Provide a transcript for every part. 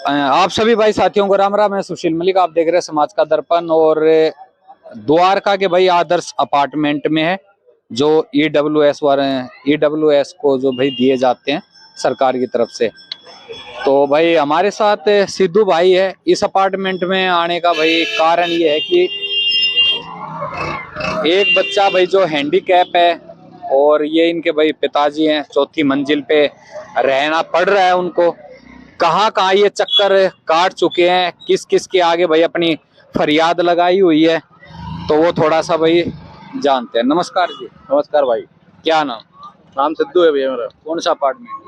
आप सभी भाई साथियों को राम राम। मैं सुशील मलिक, आप देख रहे हैं समाज का दर्पण। और द्वारका के भाई आदर्श अपार्टमेंट में है जो ईडब्ल्यूएस वाले हैं, ईडब्ल्यूएस को जो भाई दिए जाते हैं सरकार की तरफ से। तो भाई हमारे साथ सिद्धू भाई है। इस अपार्टमेंट में आने का भाई कारण ये है कि एक बच्चा भाई जो हैंडीकैप है और ये इनके भाई पिताजी हैं, चौथी मंजिल पे रहना पड़ रहा है उनको। कहाँ कहाँ ये चक्कर काट चुके हैं, किस किस के आगे भाई अपनी फरियाद लगाई हुई है, तो वो थोड़ा सा भाई जानते हैं। नमस्कार जी। नमस्कार भाई। क्या नाम? नाम सिद्धू है भैया मेरा। कौन सा अपार्टमेंट?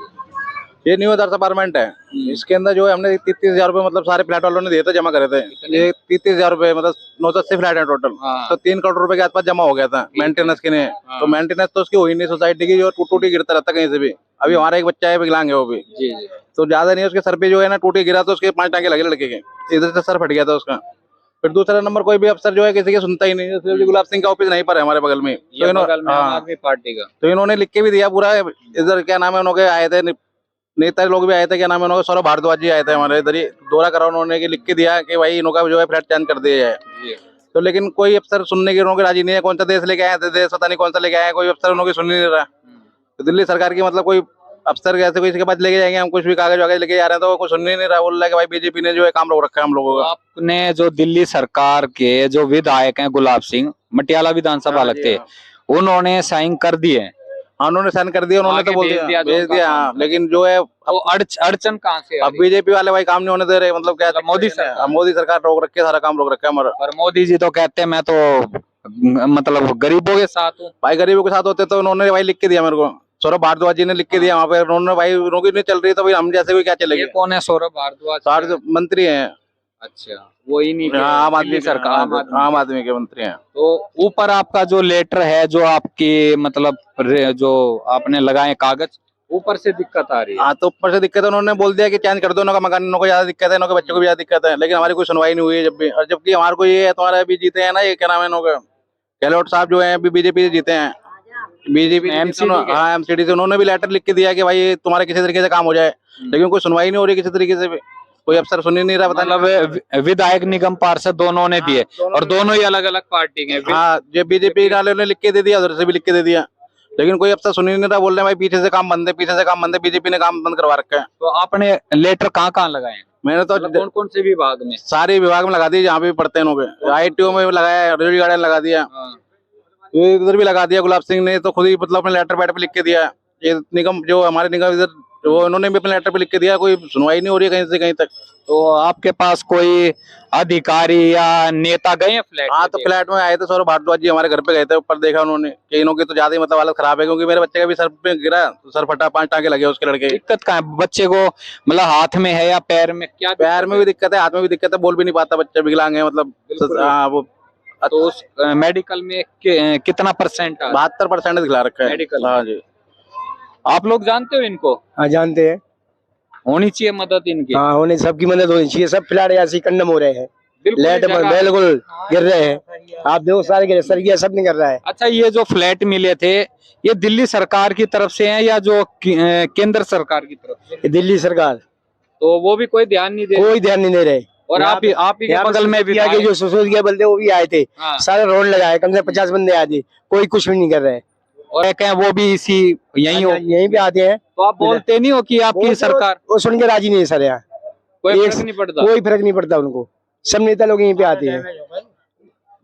ये न्यू आदर्श अपार्टमेंट है। इसके अंदर जो है हमने 33,000 रुपए मतलब सारे फ्लैट वालों ने दिए थे, जमा करे थे। ये 33,000 रुपए मतलब 980 फ्लैट है टोटल। तो 3 करोड़ रुपए के आसपास जमा हो गया था मेंटेनेंस के लिए। तो मेंटेनेंस तो उसकी हुई नहीं, सोसाइटी की जो टूटी गिरता रहता कहीं से भी। अभी हमारा एक बच्चा है विकलांग है, वो भी तो ज्यादा नहीं, उसके सर पे जो है ना टूटी गिरा, तो उसके 5 टांके लगे लड़के के, इधर से सर फट गया था उसका। फिर दूसरा नंबर कोई भी अफसर जो है किसी की सुनता ही नहीं। जैसे गुलाब सिंह का ऑफिस नहीं पर है हमारे बगल में, तो आम आदमी पार्टी का। तो इन्होंने लिख के भी दिया पूरा। इधर क्या नाम है, उन्होंने आए थे नेता लोग भी आए थे, क्या नाम है उन्होंने, सौरभ भारद्वाज जी आए थे हमारे इधर ही दौरा करा। उन्होंने लिख के दिया कि भाई इनका जो है फ्लैट चेंज कर दिया जाए। तो लेकिन कोई अफसर सुनने की उन्होंने राजी नहीं है। कौन सा देश लेके आए थे, देश पता नहीं कौन सा लेके आए, कोई अफसर उन्होंने सुन नहीं रहा। तो दिल्ली सरकार की मतलब कोई अफसर ऐसे कोई इसके पास लेके जाएंगे, हम कुछ भी कागज वागज लेके जा रहे हैं तो कुछ सुन ही नहीं रहा। बोल रहा है कि भाई बीजेपी ने जो है काम रोक रखा है हम लोगों का। आपने जो दिल्ली सरकार के जो विधायक हैं, गुलाब सिंह मटियाला विधानसभा लगते, उन्होंने साइन कर दिए। उन्होंने साइन कर दिया, उन्होंने तो बोल दिया भेज दिया। लेकिन जो है अड़चन कहाँ से? अब बीजेपी वाले भाई काम नहीं होने दे रहे। मतलब क्या मोदी सरकार रोक रखे, सारा काम रोक रखा है हमारा। और मोदी जी तो कहते हैं मैं तो मतलब गरीबों के साथ हूँ। भाई गरीबों के साथ होते तो उन्होंने भाई लिख के दिया मेरे को। सौरभ भारद्वाज जी ने लिख के दिया वहाँ पे। उन्होंने भाई उनकी नहीं चल रही तो भाई हम जैसे कोई क्या चलेगा। कौन है सौरभ भारद्वाज? मंत्री हैं। अच्छा, वो ही नहीं, आम आदमी सरकार, आम आदमी के मंत्री हैं। तो ऊपर आपका जो लेटर है, जो आपकी मतलब जो आपने लगाए कागज, ऊपर से दिक्कत आ रही है। हाँ, तो ऊपर से दिक्कत है। उन्होंने बोल दिया कि चेंज कर दो, इनका मकान, इनको ज्यादा दिक्कत है, इनके बच्चों को भी ज्यादा दिक्कत है। लेकिन हमारी कोई सुनवाई नहीं हुई है जब भी। और जबकि हमारे को ये है, तुम्हारा अभी जीते हैं ना, ये क्या नाम है इनका, गहलोत साहब जो है अभी बीजेपी से जीते हैं। बीजेपी एमसीडी से उन्होंने भी लेटर लिख के दिया कि भाई तुम्हारे किसी तरीके से काम हो जाए। लेकिन कोई सुनवाई नहीं हो रही किसी तरीके से भी। कोई अफसर सुन ही नहीं रहा। मतलब विधायक निगम पार्षद दोनों ने दिए, और दोनों ही अलग अलग पार्टी के। हाँ, जो बीजेपी वाले ने लिख के दे दिया, उधर से भी लिख के दे दिया। लेकिन कोई अफसर सुन ही नहीं रहा। बोल रहे हैं भाई पीछे से काम बंद है, पीछे से काम बंद है, बीजेपी ने काम बंद करवा रखा है। तो आपने लेटर कहाँ कहाँ लगाए? मैंने तो कौन कौन से विभाग में? सारे विभाग में लगा दिए जहाँ पे भी पढ़ते हैं लोग। ITO में लगाया, रेलवे गार्डन लगा दिया, इधर भी लगा दिया। गुलाब सिंह ने तो खुद ही मतलब अपने लेटर पैड पे लिख के दिया। ये निगम जो हमारे निगम इधर, वो उन्होंने भी अपने लेटर पे लिख के दिया। कोई सुनवाई नहीं हो रही है कहीं से कहीं तक। तो आपके पास कोई अधिकारी या नेता गए हैं फ्लैट? हाँ, तो फ्लैट में आए थे सौरभ भारद्वाज जी, हमारे घर पे गए थे। ऊपर देखा उन्होंने कि इनों की तो ज्यादा ही मतलब हालत खराब है, क्योंकि मेरे बच्चे का भी सर पे गिरा, तो सर फटा, 5 टांके लगे उसके लड़के। दिक्कत कहाँ है बच्चे को? मतलब हाथ में है या पैर में? क्या पैर में भी दिक्कत है, हाथ में भी दिक्कत है, बोल भी नहीं पाता बच्चा, विकलांग है मतलब। हाँ, वो तो उस मेडिकल में कितना परसेंट? 72% दिखला रखा है मेडिकल। हाँ जी। आप लोग जानते हो इनको? हाँ, जानते हैं। होनी चाहिए मदद इनकी। हाँ, होने सबकी मदद होनी चाहिए। सब फ्लैट ऐसे कंडम हो रहे हैं, लेट बिल्कुल गिर रहे हैं। आप देखो सारे गिर, सरगिया सब नहीं कर रहा है। अच्छा, ये जो फ्लैट मिले थे, ये दिल्ली सरकार की तरफ से हैं या जो केंद्र सरकार की तरफ से? दिल्ली सरकार। तो वो भी कोई ध्यान नहीं दे? कोई ध्यान नहीं दे रहे। और आप ही के बगल में भी आगे जो सुसोदिया बंदे वो भी आए थे। सारे रोड लगाए, कम से कम 50 बंदे आए थे, कोई कुछ भी नहीं कर रहे। और कहें वो भी इसी यहीं पे आते हैं। तो आप बोलते नहीं हो कि आपकी सरकार? वो सुन के राजी नहीं है सर। यहाँ कोई फर्क नहीं पड़ता? कोई फर्क नहीं पड़ता उनको। सब नेता लोग यहीं पे आते हैं।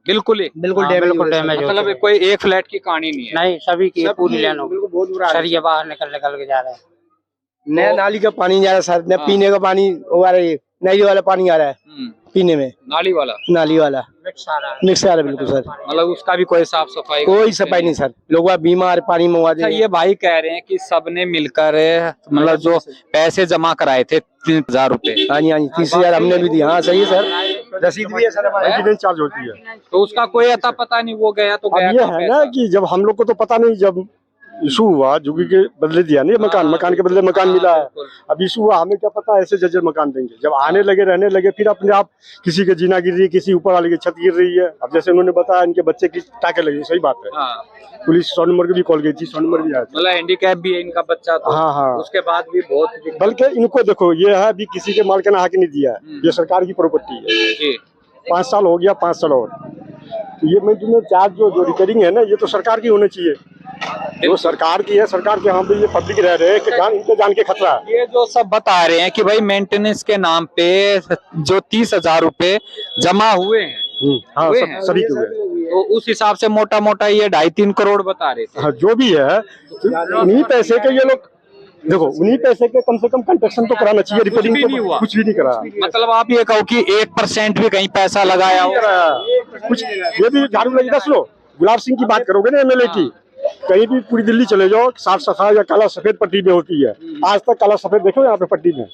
बिल्कुल डैमेज। मतलब कोई एक फ्लैट की कहानी नहीं है? नहीं, सभी की पूरी लेन हो गई। बहुत बुरा सर, ये बाहर निकल के जा रहा है। नया नाली का पानी जा रहा है सर, न पीने का पानी वो आ रहा है, नली वाला पानी आ रहा है पीने में। नाली वाला मिक्स आ रहा है बिल्कुल सर। मतलब उसका भी कोई साफ सफाई? कोई सफाई नहीं सर। लोग बीमार, पानी मंगवा दे। ये भाई कह रहे हैं कि सबने मिलकर मतलब जो पैसे जमा कराए थे 3,000 रुपए। हाँ जी, 30,000 हमने भी दिया। हाँ सही है सर, रसीद भी है सर हमारे। चार्ज होती है तो उसका कोई अता पता नहीं, वो गया तो गया। ये है ना कि जब हम लोग को तो पता नहीं, जब इशू हुआ, झुग्गी के बदले दिया नहीं मकान, मकान के बदले मकान मिला है। अब इशू हुआ, हमें क्या पता ऐसे जर्जर मकान देंगे। जब आने लगे रहने लगे, फिर अपने आप किसी के जीना गिर रही है, किसी ऊपर वाले की छत गिर रही है। अब जैसे उन्होंने बताया इनके बच्चे की टाके लगी, सही बात है। पुलिस 100 नंबर की भी कॉल गई थी, 100 नंबर भी आया था। मतलब हैंडीकैप भी है इनका बच्चा तो। हाँ। उसके बाद भी बहुत, बल्कि इनको देखो, ये है अभी किसी के मालिकाना हक नहीं दिया है, ये सरकार की प्रॉपर्टी है। 5 साल हो गया, 5 साल और तो ये मैं चार्ज जो रिपेयरिंग है ना, ये तो सरकार की होनी चाहिए। जो सरकार की है, सरकार के यहाँ पे ये पब्लिक रह रहे हैं कि इनके जान के खतरा है। ये जो सब बता रहे हैं कि भाई मेंटेनेंस के नाम पे जो 30,000 रुपए जमा हुए हैं, हाँ, हुए सब हैं। सभी हुए, तो उस हिसाब से मोटा मोटा ये 2.5-3 करोड़ बता रहे थे। हाँ, जो भी है तो उन्हीं पैसे के ये लोग देखो, उन्हीं पैसे के कम से कम कंस्ट्रक्शन तो कराना चाहिए, रिपेयरिंग भी तो नहीं हुआ। कुछ भी नहीं करा। मतलब आप ये कहो कि 1% भी कहीं पैसा लगाया हो? कुछ ये भी झाड़ू लगी। दस लो, गुलाब सिंह की बात करोगे ना एमएलए की, कहीं भी पूरी दिल्ली चले जाओ, साफ सफाई या काला सफेद पट्टी में होती है। आज तक काला सफेद देखो यहाँ पे पट्टी में,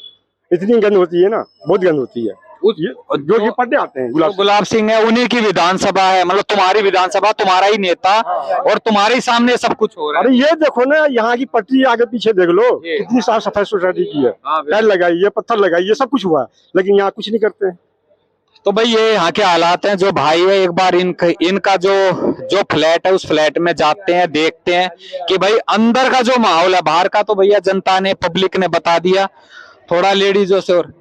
इतनी गंद होती है ना, बहुत गंद होती है। जो ये पढ़ने आते हैं गुलाब सिंह है, उन्हीं की विधानसभा है, मतलब तुम्हारी विधानसभा, तुम्हारा ही नेता, और तुम्हारे ही सामने सब कुछ हो रहा है। अरे ये देखो ना, यहाँ की पट्टी आगे पीछे देख लो, कितनी साफ सफाई सोसाइटी की है, टाइल लगाई है, पत्थर लगाई है, सब कुछ हुआ है, लेकिन यहाँ कुछ नहीं करते हैं। तो भाई ये यहाँ के हालात हैं। जो भाई है, एक बार इनका जो फ्लैट है, उस फ्लैट में जाते हैं, देखते हैं कि भाई अंदर का जो माहौल है, बाहर का तो भैया जनता ने, पब्लिक ने बता दिया। थोड़ा लेडीजों से और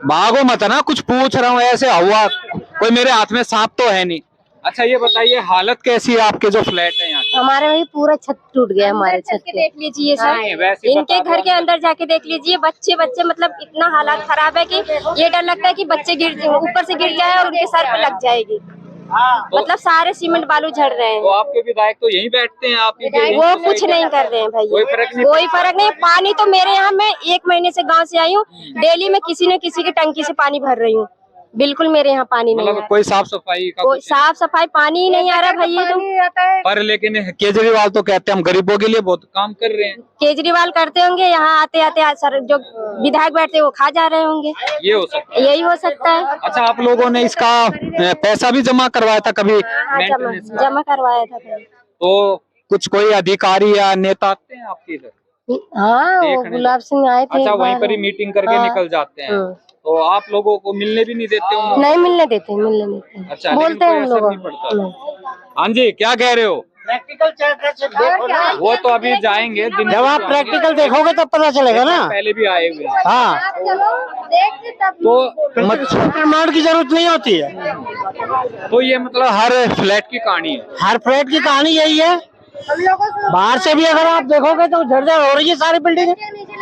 भागो मत ना, कुछ पूछ रहा हूँ, ऐसे हुआ कोई मेरे हाथ में सांप तो है नहीं। अच्छा ये बताइए, हालत कैसी है आपके जो फ्लैट है यहाँ? हमारे वही पूरा छत टूट गया, हमारे छत के देख लीजिए सर, इनके घर के अंदर जाके देख लीजिए, बच्चे मतलब इतना हालात खराब है कि ये डर लगता है कि बच्चे ऊपर से गिर जाए और उनके सर पे लग जाएगी। मतलब सारे सीमेंट बालू झड़ रहे हैं। तो आपके विधायक तो यहीं बैठते हैं, आप वो कुछ नहीं कर रहे हैं भाई, कोई फर्क नहीं। पानी तो मेरे यहाँ, मैं 1 महीने से गाँव से आई हूँ, डेली में किसी न किसी की टंकी से पानी भर रही हूँ। बिल्कुल मेरे यहाँ पानी नहीं मतलब कोई साफ सफाई का, कोई साफ सफाई, पानी ही नहीं आ रहा भाई ये तो। पर लेकिन केजरीवाल तो कहते हैं हम गरीबों के लिए बहुत काम कर रहे हैं। केजरीवाल करते होंगे, यहाँ आते आते सर जो विधायक बैठते हैं वो खा जा रहे होंगे, ये हो सकता है, यही हो सकता है। अच्छा, आप लोगों ने इसका पैसा भी जमा करवाया था कभी? जमा करवाया था भाई। तो कुछ कोई अधिकारी या नेता आते हैं आपके इधर? हाँ, वो गुलाब सिंह आए थे। अच्छा, वहीं पर ही मीटिंग करके निकल जाते हैं। तो आप लोगों को मिलने भी नहीं देते होंगे? नहीं मिलने देते। अच्छा, बोलते हैं हम लोग। हाँ जी, क्या कह रहे हो? प्रैक्टिकल चल, वो तो अभी जाएंगे, जब आप प्रैक्टिकल देखोगे तब पता चलेगा ना। पहले भी आए हुए हैं। हाँ, तो प्रमाण की जरूरत नहीं होती है। तो ये मतलब हर फ्लैट की कहानी है? हर फ्लैट की कहानी यही है। बाहर से भी अगर आप देखोगे तो झड़झड़ हो रही है सारी बिल्डिंग।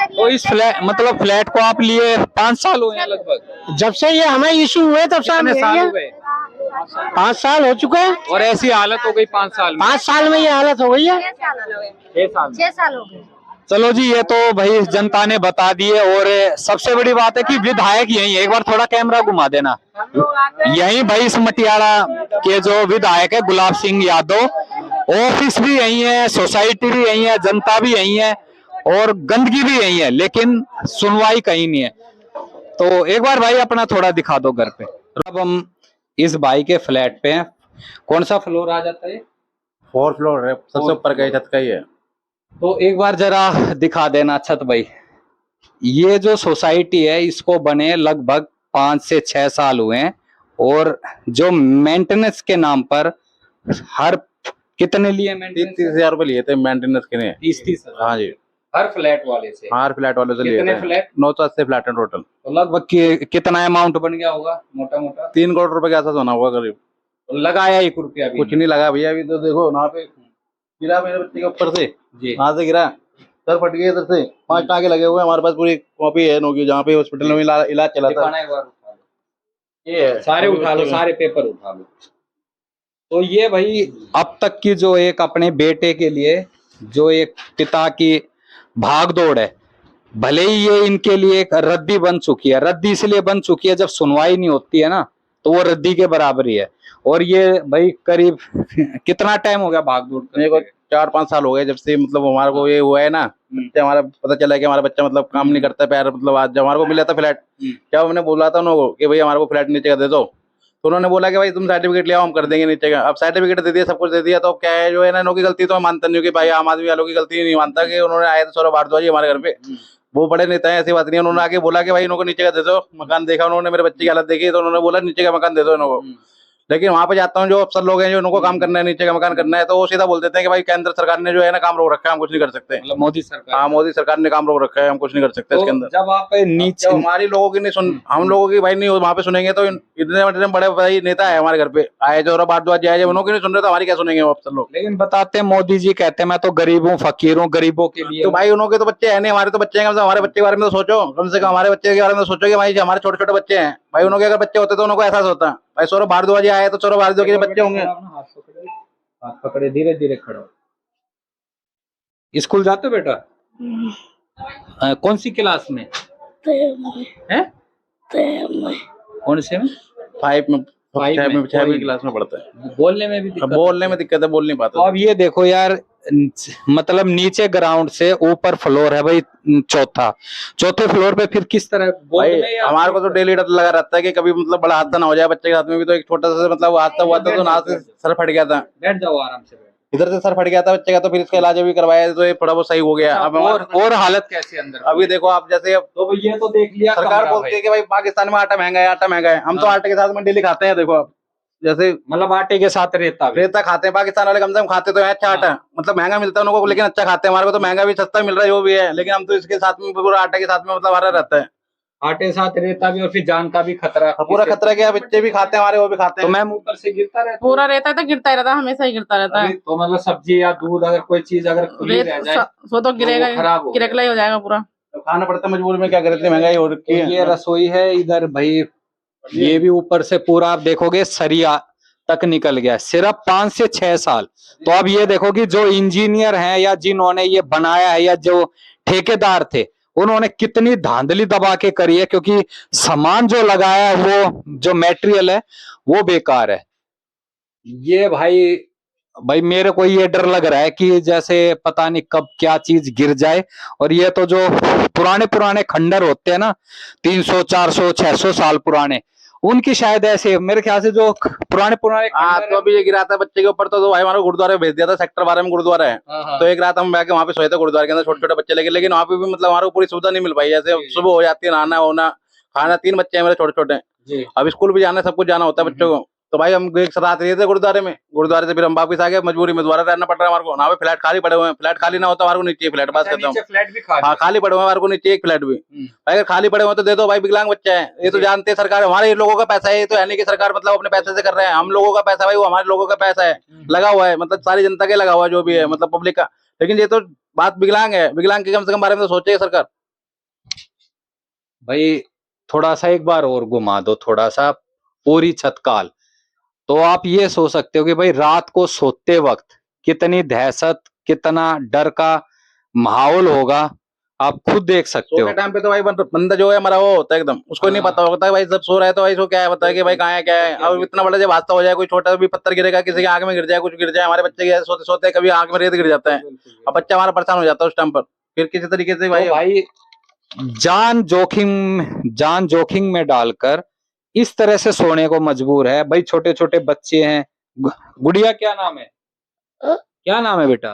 तो इस फ्लैट को आप लिए 5 साल हुए हैं लगभग? जब से ये हमें इशू हुए तब से हम साल हो गए? 5 साल हो चुके हैं। और ऐसी हालत हो गई 5 साल में? 5 साल में ये हालत हो गई है। 6 साल हो गए। चलो जी, ये तो भाई जनता ने बता दी है। और सबसे बड़ी बात है कि विधायक यही है, एक बार थोड़ा कैमरा घुमा देना, यही भाई इस मटियाला के जो विधायक है गुलाब सिंह यादव, ऑफिस भी यही है, सोसाइटी भी यही है, जनता भी यही है, और गंदगी भी यही है, लेकिन सुनवाई कहीं नहीं है। तो एक बार भाई अपना थोड़ा दिखा दो घर पे। अब हम इस भाई के फ्लैट पे हैं। कौन सा फ्लोर आ जाता है? 4th फ्लोर है, सबसे ऊपर का छत का ही है। तो एक बार जरा दिखा देना छत भाई। ये जो सोसाइटी है, इसको बने लगभग 5 से 6 साल हुए हैं, और जो मेंटेनेंस के नाम पर हर कितने लिए 30,000 रुपए लिए थे मेंटेनेंस के लिए। 30 हाँ जी, हर फ्लैट वाले से? हर फ्लैट वाले से लिए कितने थे? फ्लैट? 980 फ्लैट है टोटल। तो लगभग कितना अमाउंट बन गया होगा मोटा मोटा? 3 करोड़ रुपए के आसपास होना होगा करीब। तो लगाया 1 रुपया भी कुछ नहीं लगा भैया, अभी तो देखो वहाँ पे गिरा मेरे बच्चे के ऊपर से जी, वहां से गिरा, सर फट गया इधर से, 5 टाँके लगे हुए हैं। हमारे पास पूरी कॉपी है नोकी, जहाँ पे हॉस्पिटल में इलाज चला था। ये है, सारे उठा लो, सारे पेपर उठा लो। तो ये भाई अब तक की जो एक अपने बेटे के लिए जो एक पिता की भाग दौड़ है, भले ही ये इनके लिए एक रद्दी बन चुकी है। रद्दी इसलिए बन चुकी है, जब सुनवाई नहीं होती है ना, तो वो रद्दी के बराबर ही है। और ये भाई करीब कितना टाइम हो गया भाग दौड़? मेरे को 4-5 साल हो गए जब से मतलब हमारे को ये हुआ है ना, हमारा पता चला कि हमारा बच्चा मतलब काम नहीं करता पैर, मतलब आज जब हमारे को मिला था फ्लैट, जब हमने बोला था उनको कि भाई हमारे को फ्लैट नीचे का दे दो, तो तो उन्होंने बोला कि भाई तुम सर्टिफिकेट ले आओ, हम कर देंगे नीचे का। अब सर्टिफिकेट दे दिया, सब कुछ दे दिया, तो क्या है जो है ना, इन्हों की गलती तो मैं मानता नहीं हूँ कि भाई आम आदमी वालों की गलती नहीं मानता कि उन्होंने आए तो सौरभ भारद्वाज हमारे घर पे, वो बड़े नेता है, ऐसी बात नहीं है। उन्होंने आके बोला कि भाई इनको नीचे का दे दो मकान। देखा उन्होंने मेरे बच्चे की हालत देखी, तो उन्होंने बोला नीचे का मकान दे दो इनको। लेकिन वहां पे जाता हूँ, जो अफसर लोग हैं जो इनको काम करना है, नीचे का मकान करना है, तो वो सीधा बोल देते हैं कि भाई केंद्र सरकार ने जो है ना काम रोक रखा है, हम कुछ नहीं कर सकते। मतलब मोदी सरकार। हाँ, मोदी सरकार ने काम रोक रखा है, हम कुछ नहीं कर सकते तो इसके अंदर। जब आप नीचे जब हमारी लोगों की नहीं सुन, हम लोगों की भाई नहीं वहां पे सुनेंगे, तो इतने बड़े भाई नेता है हमारे घर पे आए, जो भारद्वाज आए, जब उन्होंने नहीं सुन रहे तो हमारी क्या सुनेंगे वो अफसर लोग। लेकिन बताते हैं मोदी जी कहते हैं मैं तो गरीब हूँ, फकीर हूँ, गरीबों के लिए। तो भाई उनके तो बच्चे हैं नहीं, हमारे तो बच्चे हैं। कम से कम हमारे बच्चे के बारे में तो सोचो, कम से कम हमारे बच्चे के बारे में सोचो कि भाई हमारे छोटे छोटे बच्चे हैं। भाई उनके अगर बच्चे होते तो उनको एहसास होता। भाई सौरभ भारद्वाज आए तो सौरभ भारद्वाज के बच्चे होंगे। हाथ पकड़े, धीरे धीरे खड़ो। स्कूल जाते हो बेटा? कौन सी क्लास में है? कौन से में? 5 में, 6वीं कोई क्लास में पढ़ता है। बोलने में भी दिक्कत बोलने में दिक्कत है, बोल नहीं तो पाता। अब ये देखो यार, मतलब नीचे ग्राउंड से ऊपर फ्लोर है भाई, चौथे फ्लोर पे फिर किस तरह भाई हमारे को तो डेली डर लगा रहता है कि कभी मतलब बड़ा हादसा ना हो जाए। बच्चे के हाथ में भी तो एक छोटा सा मतलब हादसा हुआ था, तो ना से सर फट गया था। बैठ जाओ आराम से, इधर से सर फट गया था बच्चे का, तो फिर इसका इलाज भी करवाया, तो ये थोड़ा बहुत सही हो गया। अब और हालत कैसी है अंदर? अभी देखो आप, जैसे तो ये तो देख लिया, सरकार बोलती है कि भाई पाकिस्तान में आटा महंगा है, आटा महंगा है। हम तो आटे के साथ में डेली खाते हैं। देखो आप, जैसे मतलब आटे के साथ रेता खाते हैं। पाकिस्तान वाले कम से कम खाते तो है अच्छा आटा, मतलब महंगा मिलता है उनको, लेकिन अच्छा खाते हैं। हमारे को तो महंगा भी सस्ता मिल रहा है जो भी है, लेकिन हम तो इसके साथ में पूरा आटे के साथ में मतलब हरा रहता है। आटे के साथ रेता भी, और फिर जान का भी खतरा, पूरा खतरा क्या, बच्चे भी खाते हैं हमारे, वो भी खाते हैं। तो मैम ऊपर से गिरता रहता पूरा रहता है तो गिरता ही रहता है, हमेशा ही गिरता रहता है। तो मतलब सब्जी या दूध, अगर कोई चीज अगर खुली रह जाए वो तो गिरेगा, खराब हो गिरकला ही हो जाएगा पूरा। तो खाना पड़ता है मजबूरी में, क्या करें, इतनी महंगाई हो रखी है। ये रसोई है इधर भाई, ये भी ऊपर से पूरा आप देखोगे सरिया तक निकल गया, सिर्फ 5 से 6 साल। तो अब ये देखो कि जो इंजीनियर हैं या जिन्होंने ये बनाया है या जो ठेकेदार थे, उन्होंने कितनी धांधली दबा के करी है, क्योंकि सामान जो लगाया है, वो जो मटेरियल है वो बेकार है। ये भाई मेरे को ये डर लग रहा है कि जैसे पता नहीं कब क्या चीज गिर जाए। और ये तो जो पुराने पुराने खंडर होते हैं ना, 300 400 600 साल पुराने, उनकी शायद ऐसे मेरे ख्याल से जो पुराने पुराने हाँ, तो अभी ये गिरा था बच्चे के ऊपर, तो भाई हमारे गुरुद्वारे भेज दिया था। सेक्टर 12 में गुरुद्वारा है। तो एक रात हम बैठ वहाँ पे सोए थे गुरुद्वारे के अंदर, छोटे छोटे बच्चे लेके। लेकिन वहाँ पे भी मतलब हमारे को पूरी सुविधा नहीं मिल पाई। जैसे सुबह हो जाती है, नहाना होना, खाना, 3 बच्चे हैं मेरे छोटे छोटे, अब स्कूल भी जाना, सब कुछ जाना होता है बच्चों को। तो भाई हम एक रात रहे थे गुरुद्वारे में, गुरुद्वारे से फिर हम वापस आ गए। मजबूरी में दोबारा रहना पड़ रहा है हमारे को। वहाँ पे फ्लैट खाली पड़े हुए हैं। फ्लैट खाली ना होता हमारे को नीचे फ्लैट, बात करता हूँ। फ्लैट भी हाँ, खाली पड़े हुए हैं हमारे को नीचे एक फ्लैट भी। अगर खाली पड़े हुए तो दे दो भाई, विकलांग बच्चा है। ये तो जानते हैं सरकार, हमारे लोगों का पैसा है। ये तो है नहीं कि सरकार मतलब अपने पैसे से कर रहे हैं। हम लोगों का पैसा भाई, वो हमारे लोगों का पैसा है, लगा हुआ है, मतलब सारी जनता के लगा हुआ है, जो भी है मतलब पब्लिक का। लेकिन ये तो बात विकलांग है, विकलांग के कम से कम बारे में तो सोचे सरकार। भाई थोड़ा सा एक बार और घुमा दो, थोड़ा सा पूरी छतकाल, तो आप ये सोच सकते हो कि भाई रात को सोते वक्त कितनी दहशत, कितना डर का माहौल होगा, आप खुद देख सकते हो। टाइम पे तो भाई बंदा जो है मरा वो होता है एकदम, उसको नहीं पता होता है भाई, जब सो रहा है तो भाई इसको क्या है पता है कि भाई कहाँ है क्या है। अब इतना बड़ा जब हादसा हो जाए, कोई छोटा भी पत्थर गिरेगा, किसी की आंख में गिर जाए, कुछ गिर जाए, हमारे बच्चे के सोते सोते कभी आंख में रेत गिर जाता है, अब बच्चा हमारा परेशान हो जाता है उस टाइम पर। फिर किसी तरीके से भाई जान जोखिम में डालकर इस तरह से सोने को मजबूर है। भाई छोटे छोटे बच्चे हैं। गुड़िया क्या नाम है? क्या नाम है बेटा?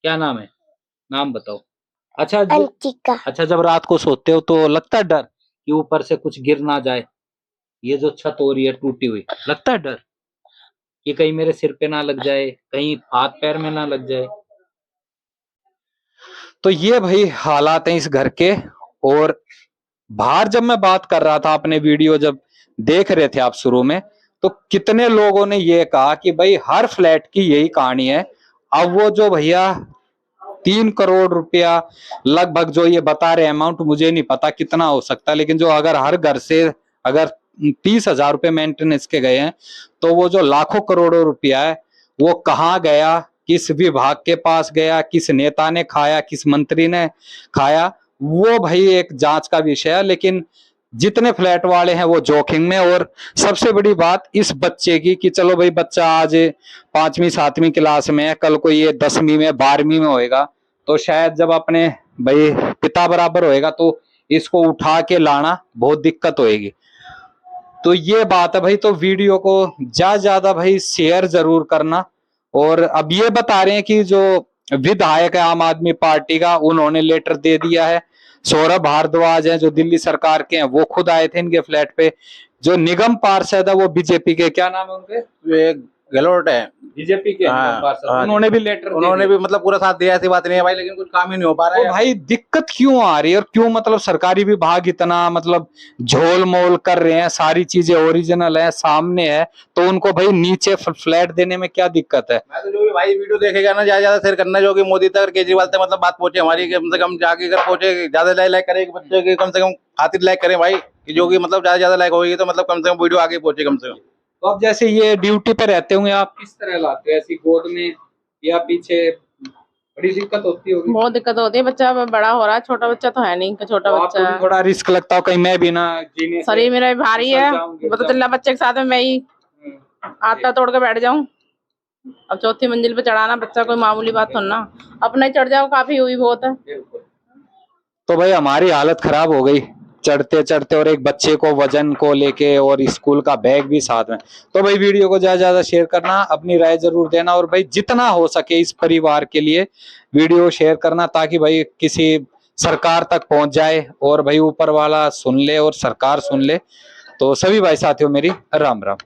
क्या नाम है? नाम बताओ। अच्छा अच्छा, जब रात को सोते हो तो लगता है डर कि ऊपर से कुछ गिर ना जाए? ये जो छत हो रही है टूटी हुई, लगता है डर कि कहीं मेरे सिर पे ना लग जाए, कहीं हाथ पैर में ना लग जाए? तो ये भाई हालात हैं इस घर के। और बाहर जब मैं बात कर रहा था, अपने वीडियो जब देख रहे थे आप शुरू में, तो कितने लोगों ने ये कहा कि भाई हर फ्लैट की यही कहानी है। अब वो जो भैया 3 करोड़ रुपया लगभग जो ये बता रहे अमाउंट, मुझे नहीं पता कितना हो सकता, लेकिन जो अगर हर घर से अगर 30,000 रुपये मेंटेनेंस के गए हैं, तो वो जो लाखों करोड़ों रुपया है वो कहाँ गया, किस विभाग के पास गया, किस नेता ने खाया, किस मंत्री ने खाया, वो भाई एक जांच का विषय है। लेकिन जितने फ्लैट वाले हैं वो जोखिम में। और सबसे बड़ी बात इस बच्चे की कि चलो भाई बच्चा आज 5वीं 7वीं क्लास में है, कल को ये 10वीं में 12वीं में होएगा, तो शायद जब अपने भाई पिता बराबर होएगा तो इसको उठा के लाना बहुत दिक्कत होएगी। तो ये बात है भाई। तो वीडियो को ज्यादा भाई शेयर जरूर करना। और अब ये बता रहे हैं कि जो विधायक है आम आदमी पार्टी का, उन्होंने लेटर दे दिया है। सौरभ भारद्वाज हैं जो दिल्ली सरकार के हैं, वो खुद आए थे इनके फ्लैट पे। जो निगम पार्षद है वो बीजेपी के, क्या नाम है उनके, ये गहलोत है, बीजेपी के हाँ, निगम पार्षद, हाँ। उन्होंने भी लेटर, उन्होंने भी मतलब पूरा साथ दिया, ऐसी बात नहीं है भाई, लेकिन कुछ काम ही नहीं हो पा रहा तो है। भाई दिक्कत क्यों आ रही है और क्यों मतलब सरकारी विभाग इतना मतलब झोल मोल कर रहे हैं, सारी चीजें ओरिजिनल है सामने है, तो उनको भाई नीचे फ्लैट देने में क्या दिक्कत है? मैं तो जो भी भाई वीडियो देखेगा ना, ज्यादा शेयर करना, जो कि मोदी तक केजरीवाल तक मतलब बात पहुंचे हमारी, कम से कम जाके अगर पहुंचे, ज्यादा लाइक करे बच्चे की, कम से कम खातिर लाइक करें भाई, कि जो कि मतलब ज्यादा लाइक होगी तो मतलब कम से कम वीडियो आगे पहुंचे कम से कम। तो अब जैसे ये ड्यूटी पे रहते होंगे, आप किस तरह लाते हो, ऐसी गोद में या पीछे? बड़ी दिक्कत होती होगी। बहुत दिक्कत होती है, बच्चा बड़ा हो रहा है, छोटा बच्चा तो है नहीं, छोटा तो बच्चा आपको भी थोड़ा रिस्क लगता हो कहीं मैं भी ना जीने से शरीर मेरा भारी है, फिसल जाऊंगी, पता चला बच्चे के साथ में मैं ही आता तोड़ के बैठ जाऊं। अब चौथी मंजिल पे चढ़ाना बच्चा कोई मामूली बात तो ना, अपना ही चढ़ जाओ काफी हुई बहुत है। तो भाई हमारी हालत खराब हो गई चढ़ते चढ़ते, और एक बच्चे को वजन को लेके और स्कूल का बैग भी साथ में। तो भाई वीडियो को ज्यादा शेयर करना, अपनी राय जरूर देना, और भाई जितना हो सके इस परिवार के लिए वीडियो शेयर करना, ताकि भाई किसी सरकार तक पहुंच जाए और भाई ऊपर वाला सुन ले और सरकार सुन ले। तो सभी भाई साथियों मेरी राम राम।